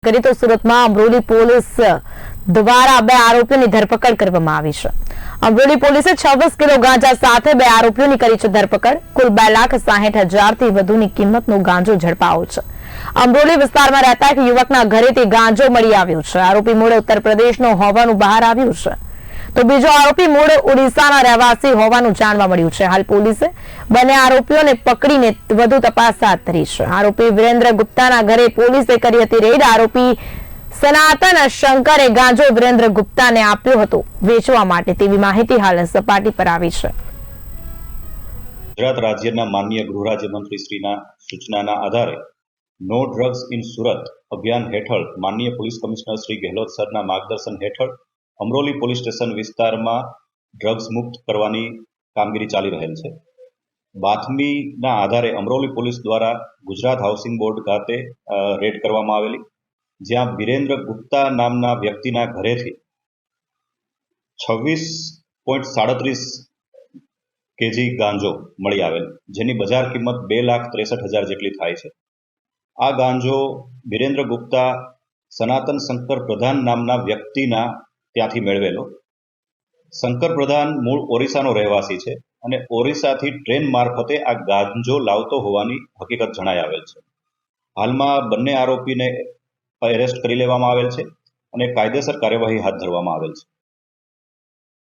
કરી તો સુરતમાં અમરોલી પોલીસ દ્વારા બે આરોપીઓની ધરપકડ કરવામાં આવી છે। અમરોલી પોલીસે 26 કિલો ગાંજા સાથે બે આરોપીઓની કરી છે ધરપકડ। કુલ 2,60,000 થી વધુની કિંમતનો ગાંજો ઝડપાયો છે। અમરોલી વિસ્તારમાં રહેતા એક યુવકના ઘરેથી ગાંજો મળી આવ્યો છે। આરોપી મૂળ ઉત્તર પ્રદેશનો હોવાનું બહાર આવ્યું છે, તો બીજો આરોપી મૂળ ઓડિશાના રહેવાસી હોવાનું જાણવા મળ્યું છે। હાલ પોલીસે બંને આરોપીઓને પકડીને વધુ તપાસ હાથ ધરી છે। આરોપી વિરેન્દ્ર ગુપ્તાના ઘરે પોલીસે કરી હતી રેડ। આરોપી સનાતન શંકરે ગાંજો વિરેન્દ્ર ગુપ્તાને આપ્યો હતો વેચવા માટે તેવી માહિતી હાલ સપાટી પર આવી છે। ગુજરાત રાજ્યના માનનીય ગૃહ રાજ્યમંત્રી શ્રીના સૂચનાના આધારે નો ડ્રગ્સ ઇન સુરત અભિયાન હેઠળ માનનીય પોલીસ કમિશનર શ્રી ગેહલોત સરના માર્ગદર્શન હેઠળ અમરોલી પોલીસ સ્ટેશન વિસ્તારમાં ડ્રગ્સ મુક્ત કરવાની કામગીરી ચાલી રહેલ છે। બાતમીના આધારે અમરોલી પોલીસ દ્વારા ગુજરાત હાઉસિંગ બોર્ડ ખાતે રેડ કરવામાં આવેલી, જ્યાં વિરેન્દ્ર ગુપ્તા નામના વ્યક્તિના ઘરેથી 26.37 કેજી ગાંજો મળી આવેલ, જેની બજાર કિંમત 2,63,000 જેટલી થાય છે। આ ગાંજો વિરેન્દ્ર ગુપ્તા સનાતન શંકર પ્રધાન નામના વ્યક્તિના ત્યાંથી મેળવેલો। શંકર પ્રધાન મૂળ ઓરિસ્સાનો રહેવાસી છે અને ઓરિસ્સાથી ટ્રેન મારફતે આ ગાંજો લાવતો હોવાની હકીકત જણાઈ આવેલ છે। હાલમાં બંને આરોપીને એરેસ્ટ કરી લેવામાં આવેલ છે અને કાયદેસર કાર્યવાહી હાથ ધરવામાં આવેલ છે।